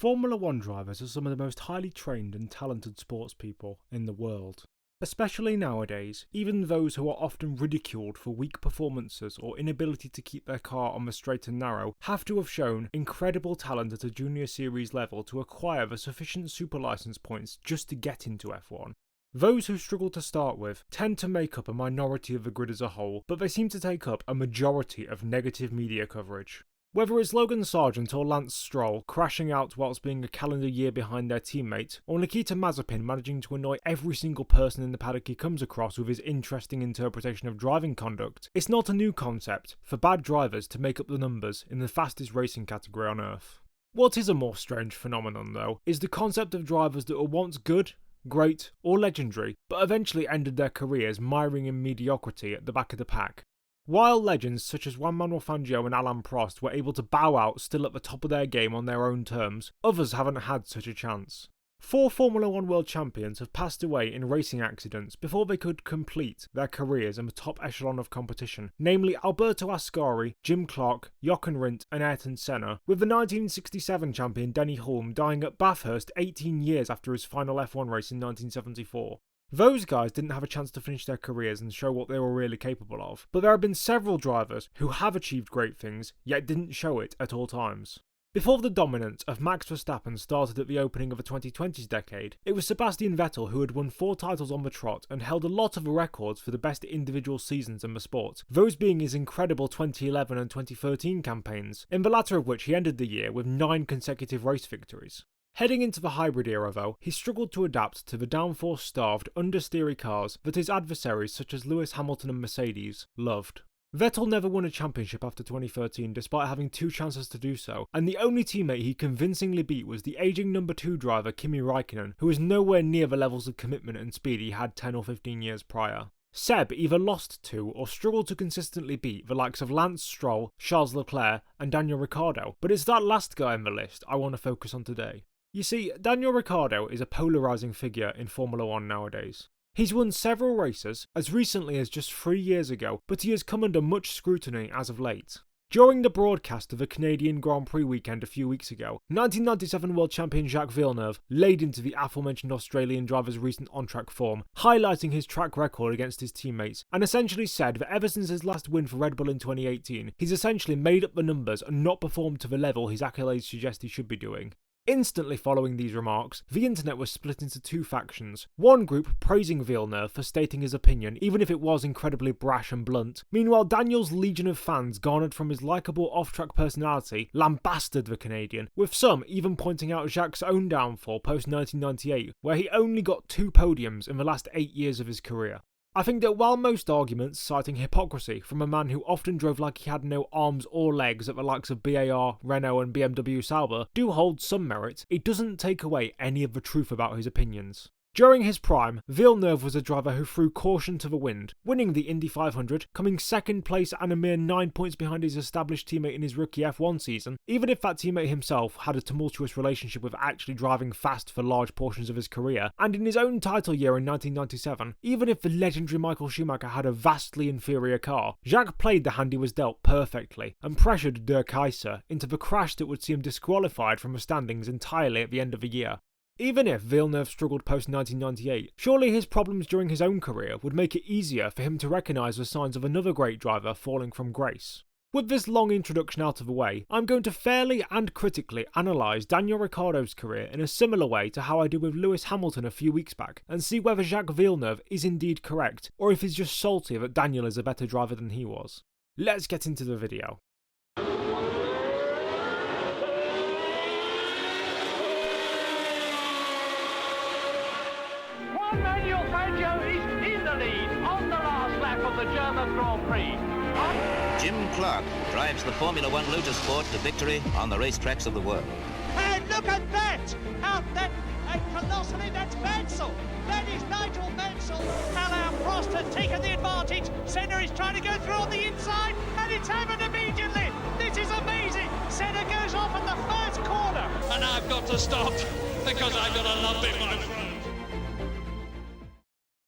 Formula One drivers are some of the most highly trained and talented sports people in the world. Especially nowadays, even those who are often ridiculed for weak performances or inability to keep their car on the straight and narrow have to have shown incredible talent at a junior series level to acquire the sufficient super license points just to get into F1. Those who struggle to start with tend to make up a minority of the grid as a whole, but they seem to take up a majority of negative media coverage. Whether it's Logan Sargent or Lance Stroll crashing out whilst being a calendar year behind their teammate, or Nikita Mazepin managing to annoy every single person in the paddock he comes across with his interesting interpretation of driving conduct, it's not a new concept for bad drivers to make up the numbers in the fastest racing category on Earth. What is a more strange phenomenon though, is the concept of drivers that were once good, great, or legendary, but eventually ended their careers miring in mediocrity at the back of the pack. While legends such as Juan Manuel Fangio and Alain Prost were able to bow out still at the top of their game on their own terms, others haven't had such a chance. 4 Formula One world champions have passed away in racing accidents before they could complete their careers in the top echelon of competition, namely Alberto Ascari, Jim Clark, Jochen Rindt and Ayrton Senna, with the 1967 champion Denny Hulme dying at Bathurst 18 years after his final F1 race in 1974. Those guys didn't have a chance to finish their careers and show what they were really capable of, but there have been several drivers who have achieved great things, yet didn't show it at all times. Before the dominance of Max Verstappen started at the opening of the 2020s decade, it was Sebastian Vettel who had won 4 titles on the trot and held a lot of the records for the best individual seasons in the sport, those being his incredible 2011 and 2013 campaigns, in the latter of which he ended the year with 9 consecutive race victories. Heading into the hybrid era though, he struggled to adapt to the downforce-starved, understeery cars that his adversaries such as Lewis Hamilton and Mercedes loved. Vettel never won a championship after 2013 despite having 2 chances to do so, and the only teammate he convincingly beat was the aging number 2 driver Kimi Räikkönen, who was nowhere near the levels of commitment and speed he had 10 or 15 years prior. Seb either lost to or struggled to consistently beat the likes of Lance Stroll, Charles Leclerc and Daniel Ricciardo, but it's that last guy on the list I want to focus on today. You see, Daniel Ricciardo is a polarising figure in Formula One nowadays. He's won several races, as recently as just 3 years ago, but he has come under much scrutiny as of late. During the broadcast of the Canadian Grand Prix weekend a few weeks ago, 1997 world champion Jacques Villeneuve laid into the aforementioned Australian driver's recent on-track form, highlighting his track record against his teammates, and essentially said that ever since his last win for Red Bull in 2018, he's essentially made up the numbers and not performed to the level his accolades suggest he should be doing. Instantly following these remarks, the internet was split into 2 factions. One group praising Villeneuve for stating his opinion, even if it was incredibly brash and blunt. Meanwhile, Daniel's legion of fans garnered from his likeable off-track personality lambasted the Canadian, with some even pointing out Jacques' own downfall post-1998, where he only got 2 podiums in the last 8 years of his career. I think that while most arguments citing hypocrisy from a man who often drove like he had no arms or legs at the likes of BAR, Renault and BMW Sauber do hold some merit, it doesn't take away any of the truth about his opinions. During his prime, Villeneuve was a driver who threw caution to the wind, winning the Indy 500, coming 2nd place and a mere 9 points behind his established teammate in his rookie F1 season, even if that teammate himself had a tumultuous relationship with actually driving fast for large portions of his career, and in his own title year in 1997, even if the legendary Michael Schumacher had a vastly inferior car, Jacques played the hand he was dealt perfectly, and pressured Der Kaiser into the crash that would see him disqualified from the standings entirely at the end of the year. Even if Villeneuve struggled post-1998, surely his problems during his own career would make it easier for him to recognise the signs of another great driver falling from grace. With this long introduction out of the way, I'm going to fairly and critically analyse Daniel Ricciardo's career in a similar way to how I did with Lewis Hamilton a few weeks back, and see whether Jacques Villeneuve is indeed correct, or if he's just salty that Daniel is a better driver than he was. Let's get into the video. Manuel Fangio is in the lead on the last lap of the German Grand Prix. Jim Clark drives the Formula One Motorsport to victory on the racetracks of the world. And look at that! Out that, colossally, that's Mansell! That is Nigel Mansell! Alain Prost has taken the advantage. Senna is trying to go through on the inside, and it's happened immediately! This is amazing! Senna goes off at the first corner. And I've got to stop, because I've got a lump in my throat.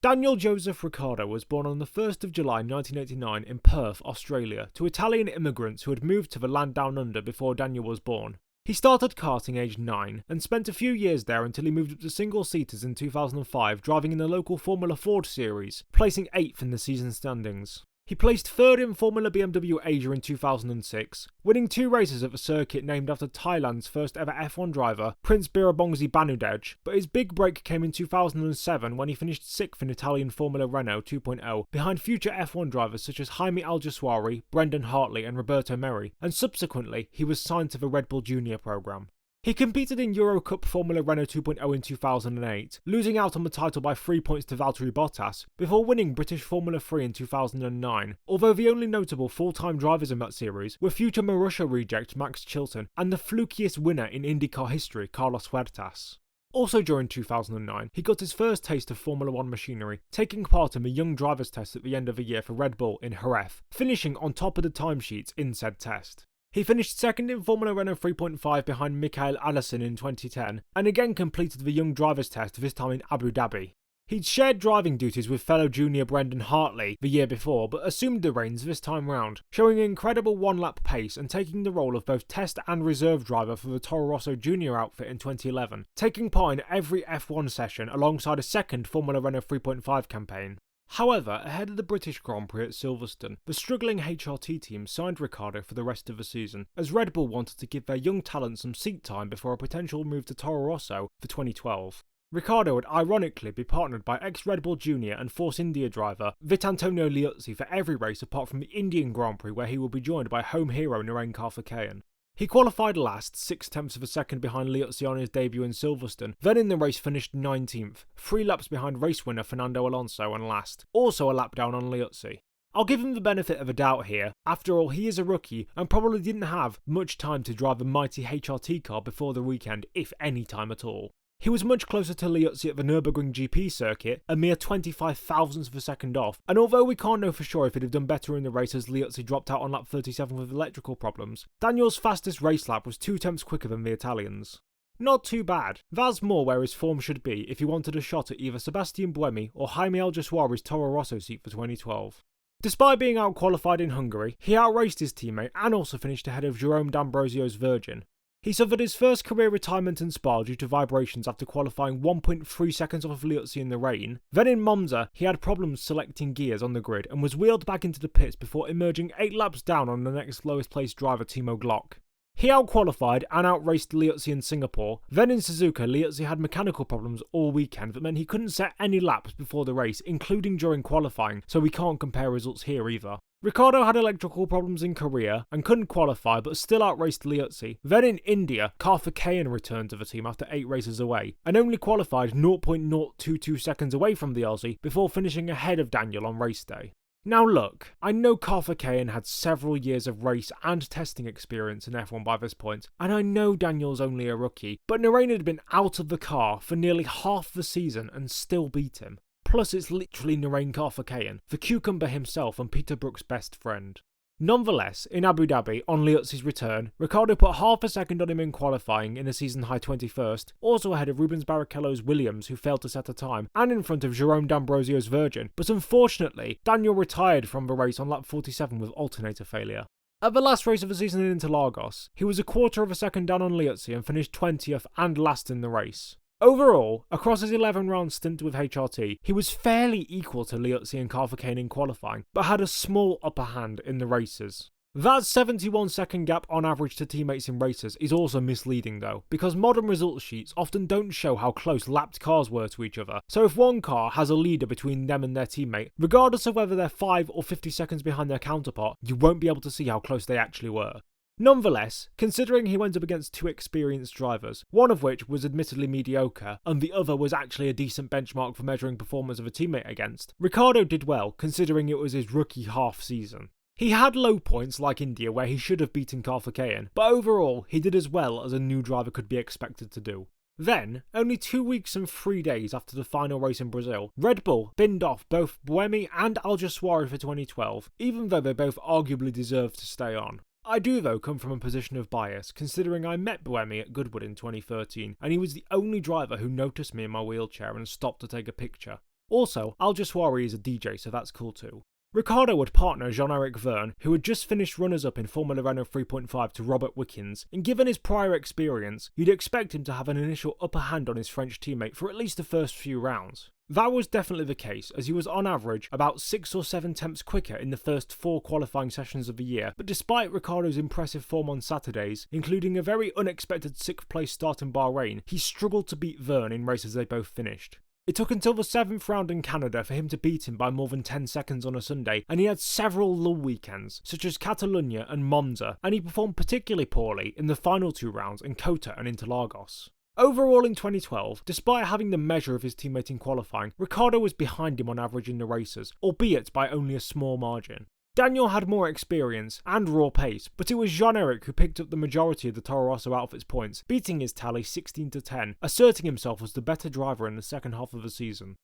Daniel Joseph Ricciardo was born on the 1st of July 1989 in Perth, Australia, to Italian immigrants who had moved to the land down under before Daniel was born. He started karting aged 9 and spent a few years there until he moved up to single-seaters in 2005, driving in the local Formula Ford series, placing 8th in the season standings. He placed 3rd in Formula BMW Asia in 2006, winning 2 races at the circuit named after Thailand's first ever F1 driver, Prince Birabongsi Banudej, but his big break came in 2007 when he finished 6th in Italian Formula Renault 2.0, behind future F1 drivers such as Jaime Alguersuari, Brendan Hartley and Roberto Merri, and subsequently he was signed to the Red Bull Junior programme. He competed in Eurocup Formula Renault 2.0 in 2008, losing out on the title by 3 points to Valtteri Bottas, before winning British Formula 3 in 2009, although the only notable full-time drivers in that series were future Marussia reject Max Chilton and the flukiest winner in IndyCar history, Carlos Huertas. Also during 2009, he got his first taste of Formula 1 machinery, taking part in the Young Drivers Test at the end of the year for Red Bull in Jerez, finishing on top of the timesheets in said test. He finished 2nd in Formula Renault 3.5 behind Michael Alison in 2010, and again completed the Young Drivers Test, this time in Abu Dhabi. He'd shared driving duties with fellow junior Brendan Hartley the year before, but assumed the reins this time round, showing an incredible one-lap pace and taking the role of both test and reserve driver for the Toro Rosso junior outfit in 2011, taking part in every F1 session alongside a second Formula Renault 3.5 campaign. However, ahead of the British Grand Prix at Silverstone, the struggling HRT team signed Ricciardo for the rest of the season, as Red Bull wanted to give their young talent some seat time before a potential move to Toro Rosso for 2012. Ricciardo would ironically be partnered by ex-Red Bull Junior and Force India driver Vitantonio Liuzzi for every race apart from the Indian Grand Prix, where he will be joined by home hero Narain Karthikeyan. He qualified last, 6/10 of a second behind Liuzzi on his debut in Silverstone, then in the race finished 19th, 3 laps behind race winner Fernando Alonso and last, also a lap down on Liuzzi. I'll give him the benefit of a doubt here, after all he is a rookie and probably didn't have much time to drive a mighty HRT car before the weekend, if any time at all. He was much closer to Liuzzi at the Nürburgring GP circuit, a mere 25 thousandths of a second off, and although we can't know for sure if he'd have done better in the race as Liuzzi dropped out on lap 37 with electrical problems, Daniel's fastest race lap was 2 tenths quicker than the Italians. Not too bad. That's more where his form should be if he wanted a shot at either Sebastian Buemi or Jaime Alguersuari's Toro Rosso seat for 2012. Despite being out-qualified in Hungary, he outraced his teammate and also finished ahead of Jerome D'Ambrosio's Virgin. He suffered his first career retirement in Spa due to vibrations after qualifying 1.3 seconds off of Liuzzi in the rain. Then in Monza, he had problems selecting gears on the grid and was wheeled back into the pits before emerging 8 laps down on the next lowest placed driver Timo Glock. He out-qualified and outraced Liuzzi in Singapore. Then in Suzuka, Liuzzi had mechanical problems all weekend that meant he couldn't set any laps before the race, including during qualifying, so we can't compare results here either. Ricciardo had electrical problems in Korea and couldn't qualify but still outraced Liuzzi. Then in India, Karthikeyan returned to the team after 8 races away and only qualified 0.022 seconds away from the Aussie before finishing ahead of Daniel on race day. Now look, I know Karthikeyan had several years of race and testing experience in F1 by this point, and I know Daniel's only a rookie, but Narain had been out of the car for nearly half the season and still beat him. Plus it's literally Narain Karthikeyan, the cucumber himself and Peter Brook's best friend. Nonetheless, in Abu Dhabi, on Liuzzi's return, Ricciardo put half a second on him in qualifying in a season-high 21st, also ahead of Rubens Barrichello's Williams, who failed to set a time, and in front of Jerome D'Ambrosio's Virgin, but unfortunately, Daniel retired from the race on lap 47 with alternator failure. At the last race of the season in Interlagos, he was a quarter of a second down on Liuzzi and finished 20th and last in the race. Overall, across his 11-round stint with HRT, he was fairly equal to Liuzzi and Karthikeyan in qualifying, but had a small upper hand in the races. That 71-second gap on average to teammates in races is also misleading though, because modern results sheets often don't show how close lapped cars were to each other, so if one car has a leader between them and their teammate, regardless of whether they're 5 or 50 seconds behind their counterpart, you won't be able to see how close they actually were. Nonetheless, considering he went up against 2 experienced drivers, one of which was admittedly mediocre, and the other was actually a decent benchmark for measuring performance of a teammate against, Ricciardo did well, considering it was his rookie half-season. He had low points like India where he should have beaten Karthikeyan, but overall, he did as well as a new driver could be expected to do. Then, only 2 weeks and 3 days after the final race in Brazil, Red Bull binned off both Buemi and Alguersuari for 2012, even though they both arguably deserved to stay on. I do though come from a position of bias, considering I met Buemi at Goodwood in 2013, and he was the only driver who noticed me in my wheelchair and stopped to take a picture. Also, Alguersuari is a DJ, so that's cool too. Ricciardo would partner Jean-Eric Vergne, who had just finished runners-up in Formula Renault 3.5 to Robert Wickens, and given his prior experience, you'd expect him to have an initial upper hand on his French teammate for at least the first few rounds. That was definitely the case, as he was on average about 6 or 7 tenths quicker in the first 4 qualifying sessions of the year, but despite Ricciardo's impressive form on Saturdays, including a very unexpected 6th place start in Bahrain, he struggled to beat Vergne in races they both finished. It took until the 7th round in Canada for him to beat him by more than 10 seconds on a Sunday, and he had several lull weekends, such as Catalunya and Monza, and he performed particularly poorly in the final 2 rounds in Kota and Interlagos. Overall in 2012, despite having the measure of his teammate in qualifying, Ricciardo was behind him on average in the races, albeit by only a small margin. Daniel had more experience and raw pace, but it was Jean-Eric who picked up the majority of the Toro Rosso outfit's points, beating his tally 16-10, asserting himself as the better driver in the second half of the season.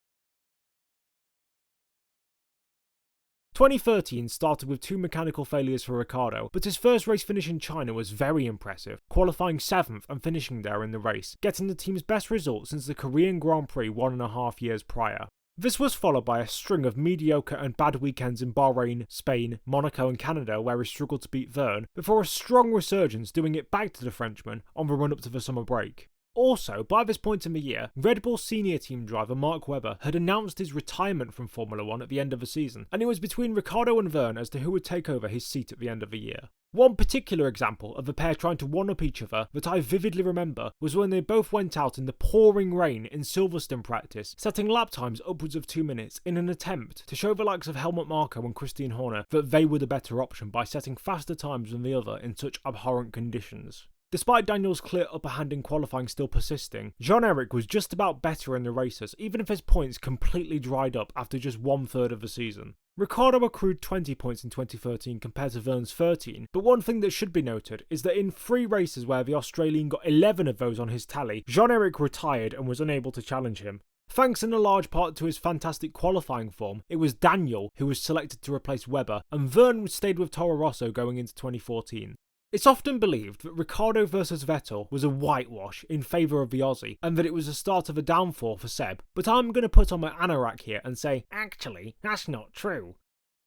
2013 started with 2 mechanical failures for Ricciardo, but his first race finish in China was very impressive, qualifying 7th and finishing there in the race, getting the team's best result since the Korean Grand Prix 1.5 years prior. This was followed by a string of mediocre and bad weekends in Bahrain, Spain, Monaco and Canada where he struggled to beat Vergne, before a strong resurgence doing it back to the Frenchman on the run up to the summer break. Also, by this point in the year, Red Bull senior team driver Mark Webber had announced his retirement from Formula 1 at the end of the season, and it was between Ricciardo and Vergne as to who would take over his seat at the end of the year. One particular example of the pair trying to one-up each other that I vividly remember was when they both went out in the pouring rain in Silverstone practice, setting lap times upwards of 2 minutes in an attempt to show the likes of Helmut Marko and Christian Horner that they were the better option by setting faster times than the other in such abhorrent conditions. Despite Daniel's clear upper hand in qualifying still persisting, Jean-Eric was just about better in the races, even if his points completely dried up after just 1/3 of the season. Ricciardo accrued 20 points in 2013 compared to Vergne's 13, but one thing that should be noted is that in 3 races where the Australian got 11 of those on his tally, Jean-Eric retired and was unable to challenge him. Thanks in a large part to his fantastic qualifying form, it was Daniel who was selected to replace Webber, and Vergne stayed with Toro Rosso going into 2014. It's often believed that Ricciardo versus Vettel was a whitewash in favour of the Aussie, and that it was the start of a downfall for Seb, but I'm going to put on my anorak here and say, actually, that's not true.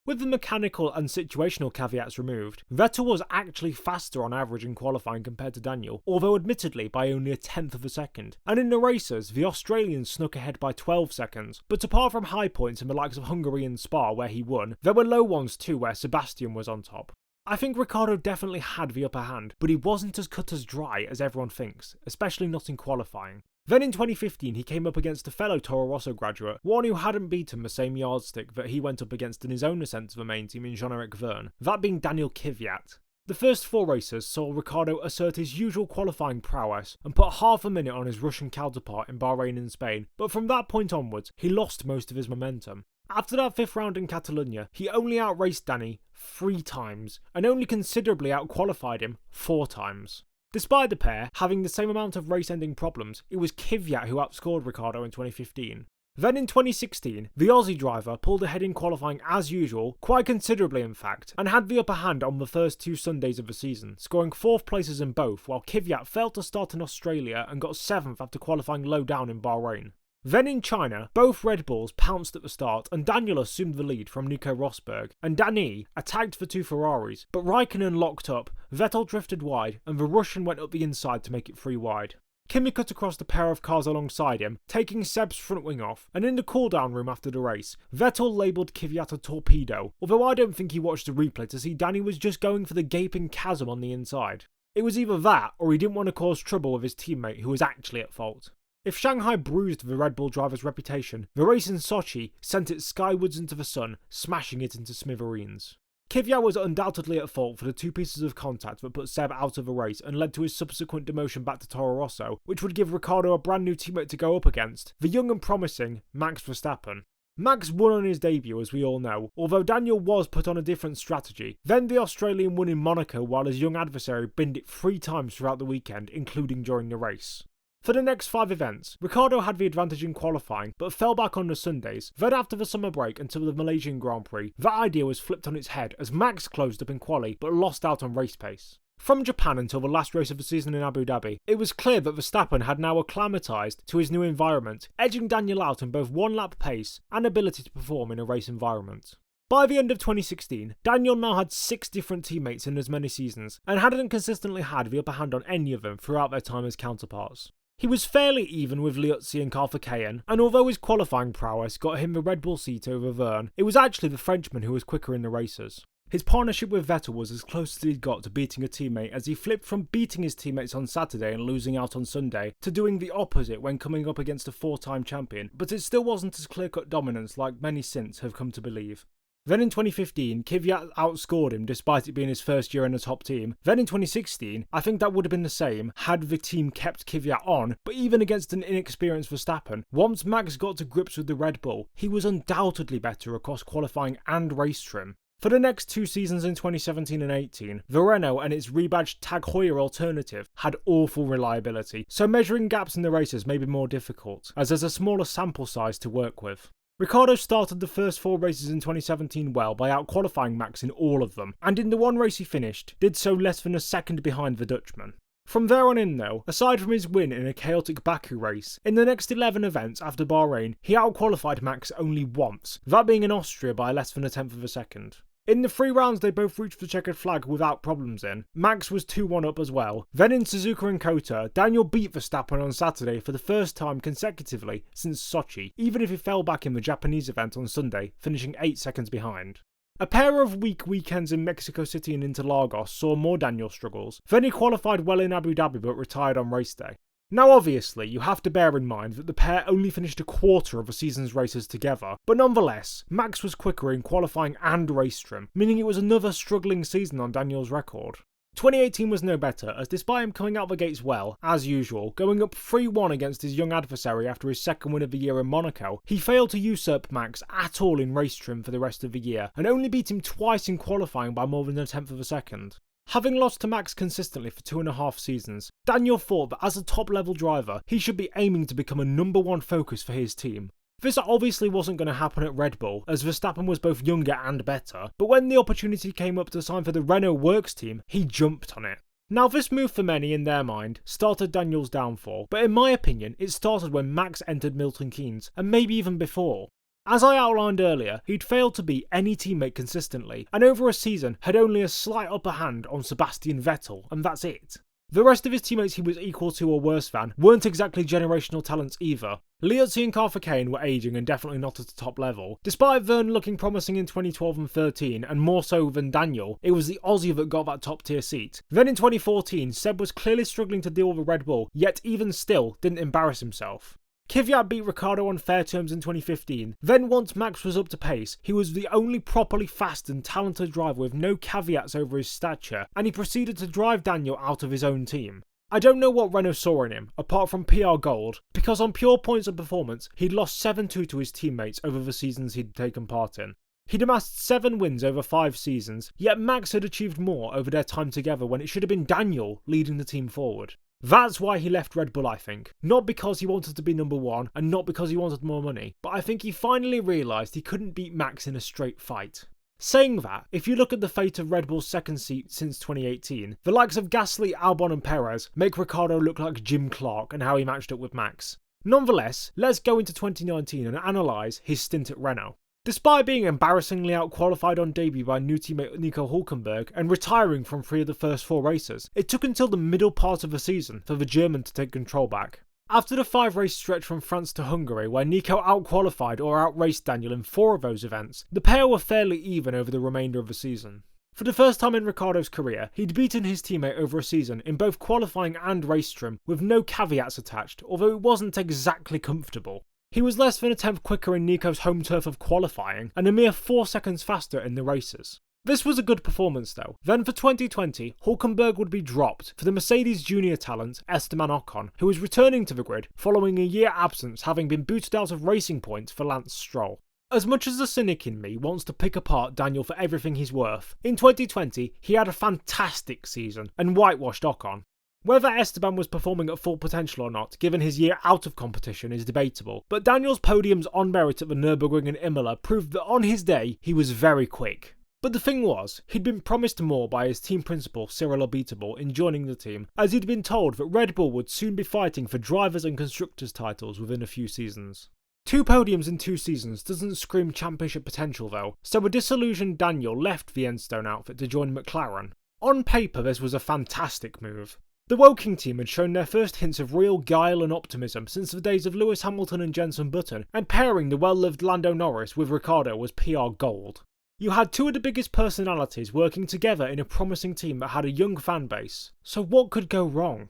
With the mechanical and situational caveats removed, Vettel was actually faster on average in qualifying compared to Daniel, although admittedly by only a tenth of a second, and in the races, the Australian snuck ahead by 12 seconds, but apart from high points in the likes of Hungary and Spa where he won, there were low ones too where Sebastian was on top. I think Ricciardo definitely had the upper hand, but he wasn't as cut as dry as everyone thinks, especially not in qualifying. Then in 2015 he came up against a fellow Toro Rosso graduate, one who hadn't beaten the same yardstick that he went up against in his own ascent to the main team in Jean-Eric Vergne, that being Daniel Kvyat. The first 4 races saw Ricciardo assert his usual qualifying prowess and put half a minute on his Russian counterpart in Bahrain and Spain, but from that point onwards he lost most of his momentum. After that 5th round in Catalunya, he only outraced Danny 3 times, and only considerably outqualified him 4 times. Despite the pair having the same amount of race-ending problems, it was Kvyat who outscored Ricciardo in 2015. Then in 2016, the Aussie driver pulled ahead in qualifying as usual, quite considerably in fact, and had the upper hand on the first 2 Sundays of the season, scoring 4th places in both, while Kvyat failed to start in Australia and got 7th after qualifying low down in Bahrain. Then in China, both Red Bulls pounced at the start and Daniel assumed the lead from Nico Rosberg, and Danny attacked for 2 Ferraris, but Raikkonen locked up, Vettel drifted wide, and the Russian went up the inside to make it 3 wide. Kimi cut across the pair of cars alongside him, taking Seb's front wing off, and in the cool-down room after the race, Vettel labelled Kvyat a torpedo, although I don't think he watched the replay to see Danny was just going for the gaping chasm on the inside. It was either that, or he didn't want to cause trouble with his teammate who was actually at fault. If Shanghai bruised the Red Bull driver's reputation, the race in Sochi sent it skywards into the sun, smashing it into smithereens. Kvyat was undoubtedly at fault for the 2 pieces of contact that put Seb out of the race and led to his subsequent demotion back to Toro Rosso, which would give Ricciardo a brand new teammate to go up against, the young and promising Max Verstappen. Max won on his debut, as we all know, although Daniel was put on a different strategy. Then the Australian won in Monaco while his young adversary binned it 3 times throughout the weekend, including during the race. For the next 5 events, Ricciardo had the advantage in qualifying, but fell back on the Sundays. Then after the summer break until the Malaysian Grand Prix, that idea was flipped on its head as Max closed up in quali, but lost out on race pace. From Japan until the last race of the season in Abu Dhabi, it was clear that Verstappen had now acclimatised to his new environment, edging Daniel out in both 1-lap pace and ability to perform in a race environment. By the end of 2016, Daniel now had 6 different teammates in as many seasons, and hadn't consistently had the upper hand on any of them throughout their time as counterparts. He was fairly even with Liuzzi and Karthikeyan, and although his qualifying prowess got him the Red Bull seat over Verne, it was actually the Frenchman who was quicker in the races. His partnership with Vettel was as close as he'd got to beating a teammate, as he flipped from beating his teammates on Saturday and losing out on Sunday to doing the opposite when coming up against a 4-time champion, but it still wasn't as clear-cut dominance like many since have come to believe. Then in 2015, Kvyat outscored him despite it being his first year in the top team. Then in 2016, I think that would have been the same had the team kept Kvyat on, but even against an inexperienced Verstappen, once Max got to grips with the Red Bull, he was undoubtedly better across qualifying and race trim. For the next 2 seasons in 2017 and 18, the Renault and its rebadged Tag Heuer alternative had awful reliability, so measuring gaps in the races may be more difficult, as there's a smaller sample size to work with. Ricciardo started the first 4 races in 2017 well by out-qualifying Max in all of them, and in the one race he finished, did so less than a second behind the Dutchman. From there on in though, aside from his win in a chaotic Baku race, in the next 11 events after Bahrain, he out-qualified Max only once, that being in Austria by less than a tenth of a second. In the 3 rounds they both reached the checkered flag without problems in. Max was 2-1 up as well. Then in Suzuka and Kota, Daniel beat Verstappen on Saturday for the first time consecutively since Sochi, even if he fell back in the Japanese event on Sunday, finishing 8 seconds behind. A pair of weak weekends in Mexico City and Interlagos saw more Daniel struggles. Then he qualified well in Abu Dhabi but retired on race day. Now obviously, you have to bear in mind that the pair only finished a quarter of a season's races together, but nonetheless, Max was quicker in qualifying and race trim, meaning it was another struggling season on Daniel's record. 2018 was no better, as despite him coming out the gates well, as usual, going up 3-1 against his young adversary after his second win of the year in Monaco, he failed to usurp Max at all in race trim for the rest of the year, and only beat him twice in qualifying by more than a tenth of a second. Having lost to Max consistently for 2.5 seasons, Daniel thought that as a top-level driver, he should be aiming to become a number 1 focus for his team. This obviously wasn't going to happen at Red Bull, as Verstappen was both younger and better, but when the opportunity came up to sign for the Renault Works team, he jumped on it. Now this move for many, in their mind, started Daniel's downfall, but in my opinion, it started when Max entered Milton Keynes, and maybe even before. As I outlined earlier, he'd failed to beat any teammate consistently, and over a season had only a slight upper hand on Sebastian Vettel, and that's it. The rest of his teammates he was equal to or worse than weren't exactly generational talents either. Liuzzi and Karthikeyan were ageing and definitely not at the top level. Despite Verne looking promising in 2012 and 13, and more so than Daniel, it was the Aussie that got that top tier seat. Then in 2014, Seb was clearly struggling to deal with a Red Bull, yet even still didn't embarrass himself. Kvyat beat Ricciardo on fair terms in 2015. Then once Max was up to pace, he was the only properly fast and talented driver with no caveats over his stature, and he proceeded to drive Daniel out of his own team. I don't know what Renault saw in him, apart from PR gold, because on pure points of performance, he'd lost 7-2 to his teammates over the seasons he'd taken part in. He'd amassed 7 wins over 5 seasons, yet Max had achieved more over their time together when it should have been Daniel leading the team forward. That's why he left Red Bull, I think. Not because he wanted to be number 1, and not because he wanted more money, but I think he finally realised he couldn't beat Max in a straight fight. Saying that, if you look at the fate of Red Bull's second seat since 2018, the likes of Gasly, Albon and Perez make Ricciardo look like Jim Clark and how he matched up with Max. Nonetheless, let's go into 2019 and analyse his stint at Renault. Despite being embarrassingly out-qualified on debut by new teammate Nico Hülkenberg and retiring from 3 of the first 4 races, it took until the middle part of the season for the German to take control back. After the 5-race stretch from France to Hungary, where Nico out-qualified or out-raced Daniel in 4 of those events, the pair were fairly even over the remainder of the season. For the first time in Ricciardo's career, he'd beaten his teammate over a season in both qualifying and race trim, with no caveats attached, although it wasn't exactly comfortable. He was less than a tenth quicker in Nico's home turf of qualifying, and a mere 4 seconds faster in the races. This was a good performance though. Then for 2020, Hülkenberg would be dropped for the Mercedes junior talent Esteban Ocon, who was returning to the grid following a year absence, having been booted out of Racing Point for Lance Stroll. As much as the cynic in me wants to pick apart Daniel for everything he's worth, in 2020 he had a fantastic season and whitewashed Ocon. Whether Esteban was performing at full potential or not, given his year out of competition, is debatable, but Daniel's podiums on merit at the Nürburgring and Imola proved that on his day, he was very quick. But the thing was, he'd been promised more by his team principal Cyril Abiteboul in joining the team, as he'd been told that Red Bull would soon be fighting for drivers and constructors titles within a few seasons. 2 podiums in 2 seasons doesn't scream championship potential though, so a disillusioned Daniel left the Enstone outfit to join McLaren. On paper this was a fantastic move. The Woking team had shown their first hints of real guile and optimism since the days of Lewis Hamilton and Jenson Button, and pairing the well-lived Lando Norris with Ricciardo was PR gold. You had 2 of the biggest personalities working together in a promising team that had a young fan base, so what could go wrong?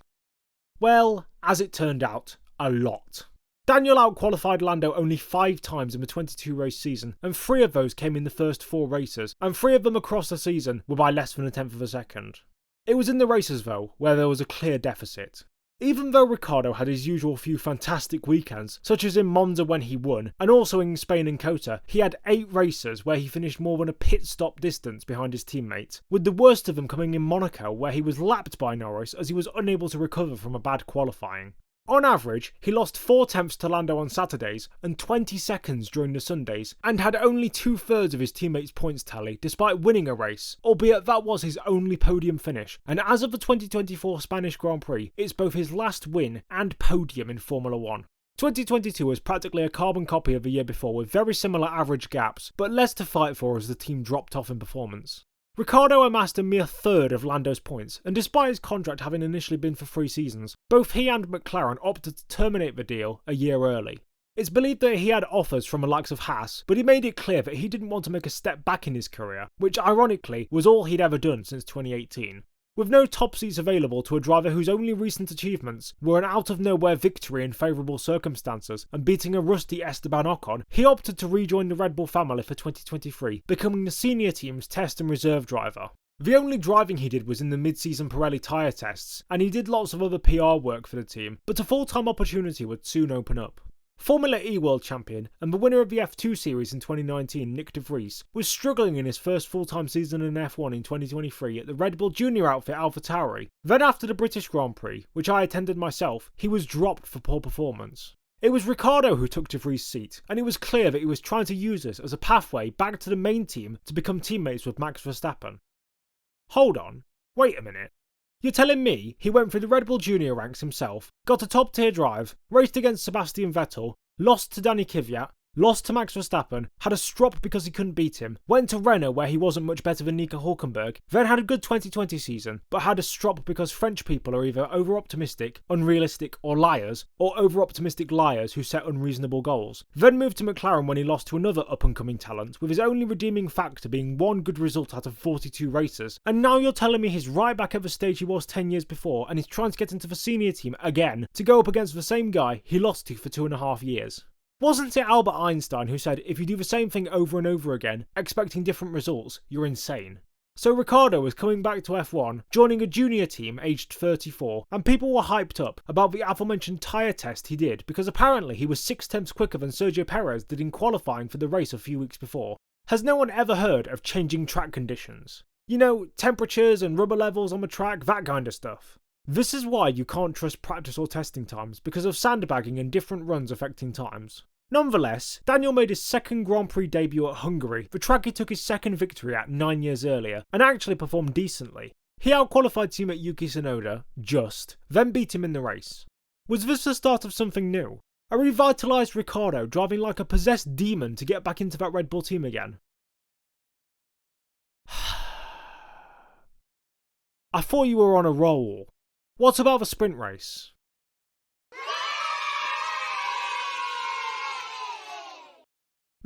Well, as it turned out, a lot. Daniel outqualified Lando only 5 times in the 22 race season, and 3 of those came in the first 4 races, and 3 of them across the season were by less than a tenth of a second. It was in the races though, where there was a clear deficit. Even though Ricciardo had his usual few fantastic weekends, such as in Monza when he won, and also in Spain and Cota, he had 8 races where he finished more than a pit stop distance behind his teammate, with the worst of them coming in Monaco where he was lapped by Norris as he was unable to recover from a bad qualifying. On average, he lost 4 tenths to Lando on Saturdays and 20 seconds during the Sundays, and had only 2/3 of his teammates' points tally despite winning a race, albeit that was his only podium finish, and as of the 2024 Spanish Grand Prix, it's both his last win and podium in Formula 1. 2022 was practically a carbon copy of the year before with very similar average gaps, but less to fight for as the team dropped off in performance. Ricciardo amassed a mere 1/3 of Lando's points, and despite his contract having initially been for 3 seasons, both he and McLaren opted to terminate the deal a year early. It's believed that he had offers from the likes of Haas, but he made it clear that he didn't want to make a step back in his career, which ironically was all he'd ever done since 2018. With no top seats available to a driver whose only recent achievements were an out-of-nowhere victory in favourable circumstances and beating a rusty Esteban Ocon, he opted to rejoin the Red Bull family for 2023, becoming the senior team's test and reserve driver. The only driving he did was in the mid-season Pirelli tyre tests, and he did lots of other PR work for the team, but a full-time opportunity would soon open up. Formula E World Champion and the winner of the F2 Series in 2019, Nick de Vries, was struggling in his first full-time season in F1 in 2023 at the Red Bull Junior outfit AlphaTauri. Then after the British Grand Prix, which I attended myself, he was dropped for poor performance. It was Ricciardo who took de Vries' seat, and it was clear that he was trying to use this as a pathway back to the main team to become teammates with Max Verstappen. Hold on, wait a minute. You're telling me he went through the Red Bull Junior ranks himself, got a top tier drive, raced against Sebastian Vettel, lost to Danny Kvyat, lost to Max Verstappen, had a strop because he couldn't beat him, went to Renault where he wasn't much better than Nico Hülkenberg, then had a good 2020 season, but had a strop because French people are either over-optimistic, unrealistic, or liars, or over-optimistic liars who set unreasonable goals. Then moved to McLaren when he lost to another up-and-coming talent, with his only redeeming factor being 1 good result out of 42 races. And now you're telling me he's right back at the stage he was 10 years before, and he's trying to get into the senior team again, to go up against the same guy he lost to for 2.5 years. Wasn't it Albert Einstein who said if you do the same thing over and over again, expecting different results, you're insane? So Ricciardo was coming back to F1, joining a junior team aged 34, and people were hyped up about the aforementioned tyre test he did because apparently he was 6 tenths quicker than Sergio Perez did in qualifying for the race a few weeks before. Has no one ever heard of changing track conditions? You know, temperatures and rubber levels on the track, that kind of stuff. This is why you can't trust practice or testing times, because of sandbagging and different runs affecting times. Nonetheless, Daniel made his second Grand Prix debut at Hungary, the track he took his second victory at 9 years earlier, and actually performed decently. He outqualified teammate Yuki Tsunoda, then beat him in the race. Was this the start of something new? A revitalised Ricciardo driving like a possessed demon to get back into that Red Bull team again? I thought you were on a roll. What about the sprint race?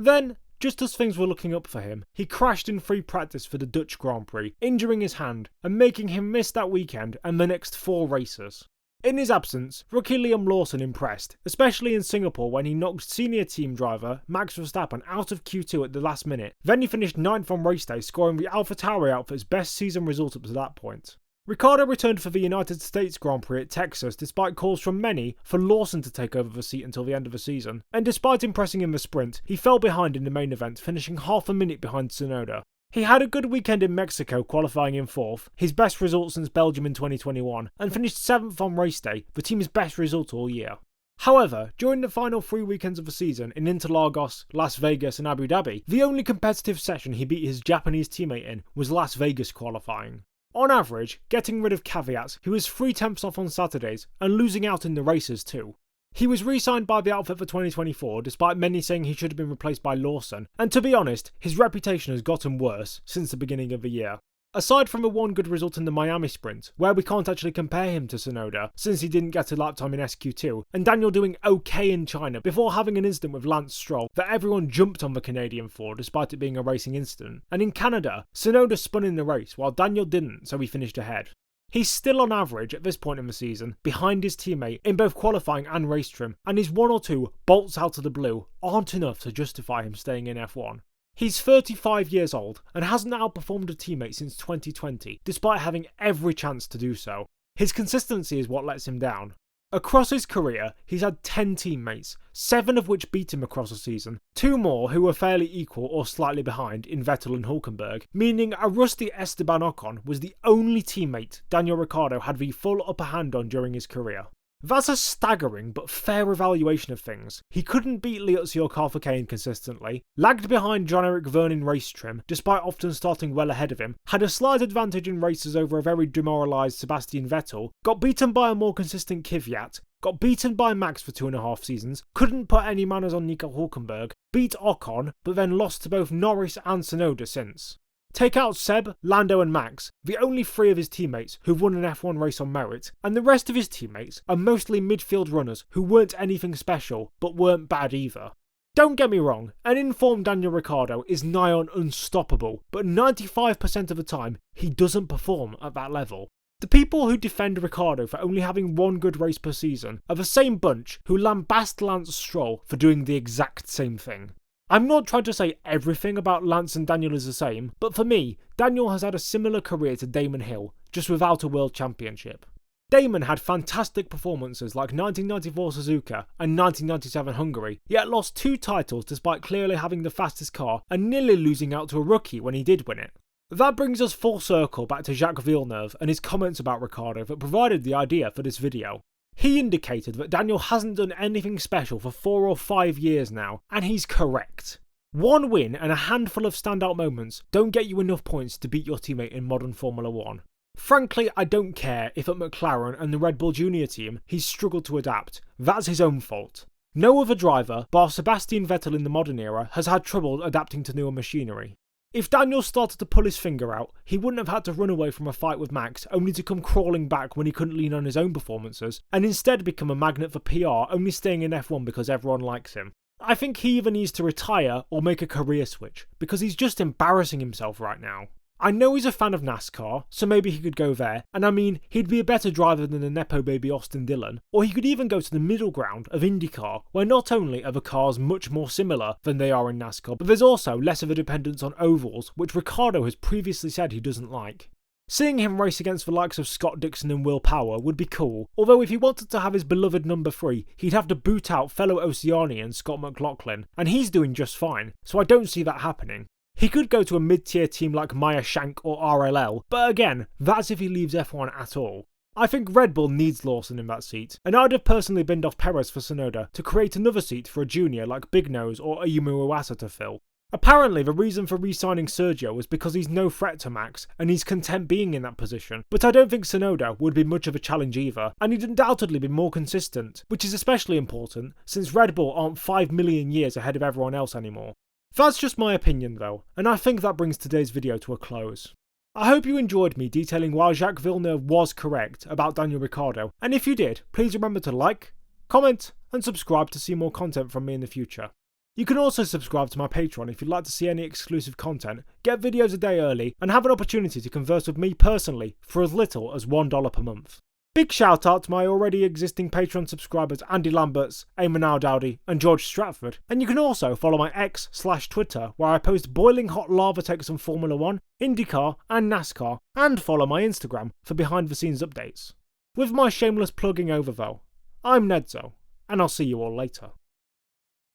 Then, just as things were looking up for him, he crashed in free practice for the Dutch Grand Prix, injuring his hand and making him miss that weekend and the next 4 races. In his absence, rookie Liam Lawson impressed, especially in Singapore when he knocked senior team driver Max Verstappen out of Q2 at the last minute. Then he finished 9th on race day, scoring the AlphaTauri outfit's best season result up to that point. Ricciardo returned for the United States Grand Prix at Texas despite calls from many for Lawson to take over the seat until the end of the season, and despite impressing in the sprint, he fell behind in the main event, finishing half a minute behind Tsunoda. He had a good weekend in Mexico, qualifying in 4th, his best result since Belgium in 2021, and finished 7th on race day, the team's best result all year. However, during the final 3 weekends of the season in Interlagos, Las Vegas and Abu Dhabi, the only competitive session he beat his Japanese teammate in was Las Vegas qualifying. On average, getting rid of caveats, he was 3 tenths off on Saturdays and losing out in the races too. He was re-signed by the outfit for 2024, despite many saying he should have been replaced by Lawson, and to be honest, his reputation has gotten worse since the beginning of the year. Aside from the one good result in the Miami sprint, where we can't actually compare him to Tsunoda, since he didn't get a lap time in SQ2, and Daniel doing okay in China before having an incident with Lance Stroll that everyone jumped on the Canadian for despite it being a racing incident, and in Canada, Tsunoda spun in the race while Daniel didn't, so he finished ahead. He's still on average at this point in the season, behind his teammate in both qualifying and race trim, and his 1 or 2 bolts out of the blue aren't enough to justify him staying in F1. He's 35 years old and hasn't outperformed a teammate since 2020, despite having every chance to do so. His consistency is what lets him down. Across his career, he's had 10 teammates, 7 of which beat him across a season, 2 more who were fairly equal or slightly behind in Vettel and Hülkenberg, meaning a rusty Esteban Ocon was the only teammate Daniel Ricciardo had the full upper hand on during his career. That's a staggering but fair evaluation of things. He couldn't beat Liuzzi or Carl consistently, lagged behind John-Eric Vergne in race trim despite often starting well ahead of him, had a slight advantage in races over a very demoralised Sebastian Vettel, got beaten by a more consistent Kvyat, got beaten by Max for 2.5 seasons, couldn't put any manners on Nico Hülkenberg, beat Ocon, but then lost to both Norris and Tsunoda since. Take out Seb, Lando and Max, the only 3 of his teammates who've won an F1 race on merit, and the rest of his teammates are mostly midfield runners who weren't anything special, but weren't bad either. Don't get me wrong, an informed Daniel Ricciardo is nigh on unstoppable, but 95% of the time, he doesn't perform at that level. The people who defend Ricciardo for only having 1 good race per season are the same bunch who lambast Lance Stroll for doing the exact same thing. I'm not trying to say everything about Lance and Daniel is the same, but for me, Daniel has had a similar career to Damon Hill, just without a world championship. Damon had fantastic performances like 1994 Suzuka and 1997 Hungary, yet lost 2 titles despite clearly having the fastest car and nearly losing out to a rookie when he did win it. That brings us full circle back to Jacques Villeneuve and his comments about Ricciardo that provided the idea for this video. He indicated that Daniel hasn't done anything special for 4 or 5 years now, and he's correct. 1 win and a handful of standout moments don't get you enough points to beat your teammate in modern Formula 1. Frankly, I don't care if at McLaren and the Red Bull Junior team he's struggled to adapt. That's his own fault. No other driver, bar Sebastian Vettel in the modern era, has had trouble adapting to newer machinery. If Daniel started to pull his finger out, he wouldn't have had to run away from a fight with Max only to come crawling back when he couldn't lean on his own performances, and instead become a magnet for PR, only staying in F1 because everyone likes him. I think he either needs to retire or make a career switch, because he's just embarrassing himself right now. I know he's a fan of NASCAR, so maybe he could go there, and I mean, he'd be a better driver than the Nepo baby Austin Dillon, or he could even go to the middle ground of IndyCar, where not only are the cars much more similar than they are in NASCAR, but there's also less of a dependence on ovals, which Ricciardo has previously said he doesn't like. Seeing him race against the likes of Scott Dixon and Will Power would be cool, although if he wanted to have his beloved number 3, he'd have to boot out fellow Oceanian Scott McLaughlin, and he's doing just fine, so I don't see that happening. He could go to a mid-tier team like Meyer Shank or RLL, but again, that's if he leaves F1 at all. I think Red Bull needs Lawson in that seat, and I'd have personally binned off Perez for Tsunoda to create another seat for a junior like Big Nose or Ayumu Iwasa to fill. Apparently the reason for re-signing Sergio was because he's no threat to Max, and he's content being in that position, but I don't think Tsunoda would be much of a challenge either, and he'd undoubtedly be more consistent, which is especially important since Red Bull aren't 5 million years ahead of everyone else anymore. That's just my opinion though, and I think that brings today's video to a close. I hope you enjoyed me detailing why Jacques Villeneuve was correct about Daniel Ricciardo, and if you did, please remember to like, comment, and subscribe to see more content from me in the future. You can also subscribe to my Patreon if you'd like to see any exclusive content, get videos a day early, and have an opportunity to converse with me personally for as little as $1 per month. Big shout out to my already existing Patreon subscribers Andy Lamberts, Eamon Al Dowdy, and George Stratford, and you can also follow my X/Twitter where I post boiling hot lava takes on Formula 1, IndyCar, and NASCAR, and follow my Instagram for behind the scenes updates. With my shameless plugging over though, I'm Nedzo, and I'll see you all later.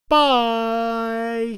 Bye!